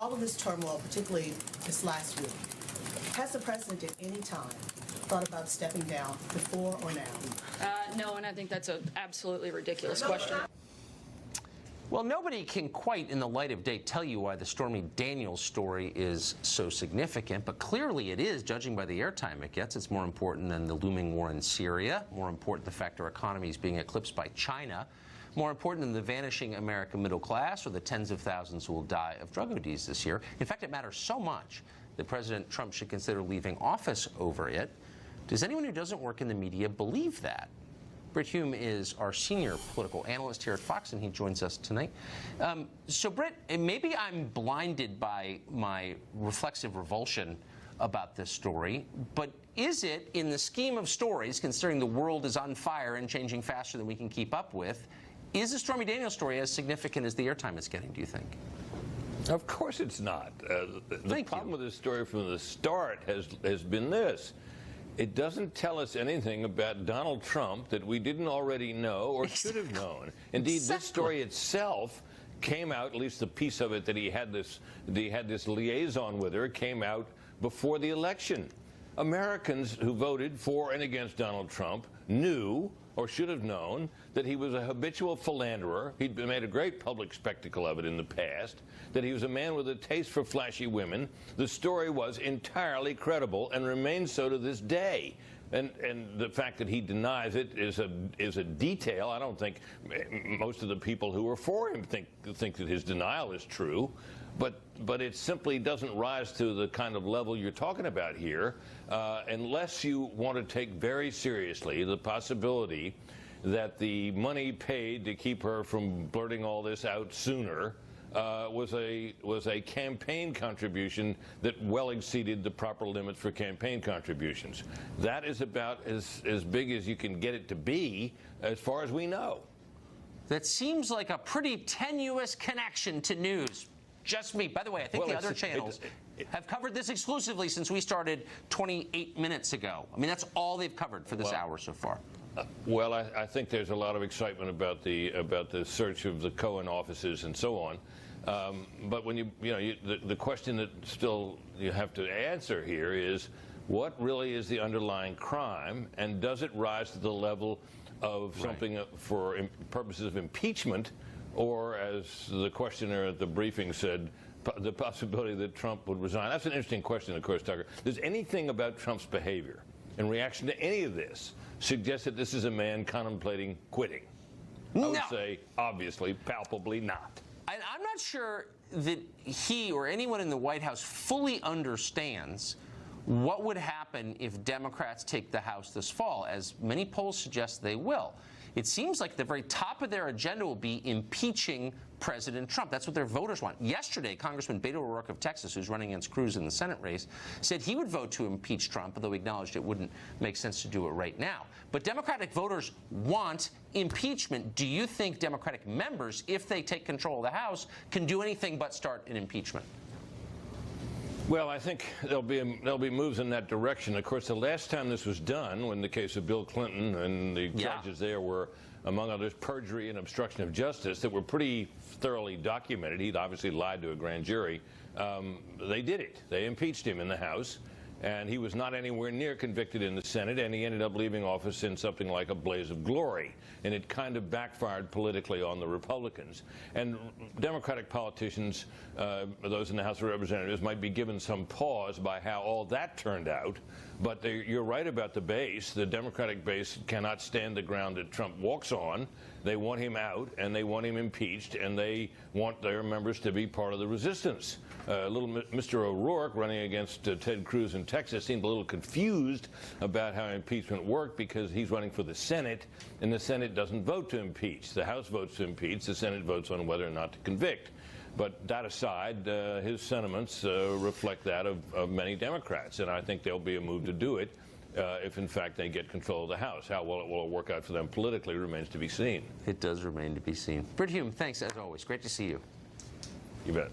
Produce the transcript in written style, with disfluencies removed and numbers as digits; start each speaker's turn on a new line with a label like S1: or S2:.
S1: All of this turmoil, particularly this last week, has the president at any time thought about stepping down before or now?
S2: No, and I think that's an absolutely ridiculous question.
S3: Well, nobody can quite, in the light of day, tell you why the Stormy Daniels story is so significant, but clearly it is, judging by the airtime it gets. It's more important than the looming war in Syria, more important the fact our economy is being eclipsed by China, more important than the vanishing American middle class or the tens of thousands who will die of drug ODs this year. In fact, it matters so much that President Trump should consider leaving office over it. Does anyone who doesn't work in the media believe that? Britt Hume is our senior political analyst here at Fox, and he joins us tonight. So, Britt, maybe I'm blinded by my reflexive revulsion about this story, but is it, in the scheme of stories, considering the world is on fire and changing faster than we can keep up with, is the Stormy Daniels story as significant as the airtime it's getting, do you think?
S4: Of course it's not. The problem with this story from the start has been this. It doesn't tell us anything about Donald Trump that we didn't already know or should have known. Indeed, this story itself came out, at least the piece of it that he had this liaison with her, came out before the election. Americans who voted for and against Donald Trump knew, or should have known, that he was a habitual philanderer. He'd made a great public spectacle of it in the past, that he was a man with a taste for flashy women. The story was entirely credible and remains so to this day. And the fact that he denies it is a detail. I don't think most of the people who are for him think that his denial is true, but it simply doesn't rise to the kind of level you're talking about here, unless you want to take very seriously the possibility that the money paid to keep her from blurting all this out sooner was a campaign contribution that well exceeded the proper limits for campaign contributions. That is about as big as you can get it to be, as far as we know.
S3: That seems like a pretty tenuous connection to news. Just me. By the way, I think the other channels have covered this exclusively since we started 28 minutes ago. I mean, that's all they've covered for this hour so far.
S4: Well, I think there's a lot of excitement about the search of the Cohen offices and so on. But when the question that still you have to answer here is, what really is the underlying crime, and does it rise to the level of something for purposes of impeachment, or, as the questioner at the briefing said, the possibility that Trump would resign? That's an interesting question, of course, Tucker. Does anything about Trump's behavior in reaction to any of this suggest that this is a man contemplating quitting? I would say, obviously, palpably not.
S3: I'm not sure that he or anyone in the White House fully understands what would happen if Democrats take the House this fall, as many polls suggest they will. It seems like the very top of their agenda will be impeaching President Trump. That's what their voters want. Yesterday, Congressman Beto O'Rourke of Texas, who's running against Cruz in the Senate race, said he would vote to impeach Trump, although he acknowledged it wouldn't make sense to do it right now. But Democratic voters want impeachment. Do you think Democratic members, if they take control of the House, can do anything but start an impeachment?
S4: Well, I think there'll be moves in that direction. Of course, the last time this was done, when the case of Bill Clinton and the charges there were, among others, perjury and obstruction of justice that were pretty thoroughly documented. He'd obviously lied to a grand jury. They did it. They impeached him in the House, and he was not anywhere near convicted in the Senate, and he ended up leaving office in something like a blaze of glory. And it kind of backfired politically on the Republicans. And Democratic politicians, those in the House of Representatives, might be given some pause by how all that turned out. But you're right about the base. The Democratic base cannot stand the ground that Trump walks on. They want him out, and they want him impeached, and they want their members to be part of the resistance. Little Mr. O'Rourke, running against Ted Cruz in Texas, seemed a little confused about how impeachment worked, because he's running for the Senate, and the Senate doesn't vote to impeach. The House votes to impeach. The Senate votes on whether or not to convict. But that aside, his sentiments reflect that of many Democrats, and I think there'll be a move to do it if, in fact, they get control of the House. How well it will work out for them politically remains to be seen.
S3: It does remain to be seen. Britt Hume, thanks, as always. Great to see you.
S4: You bet.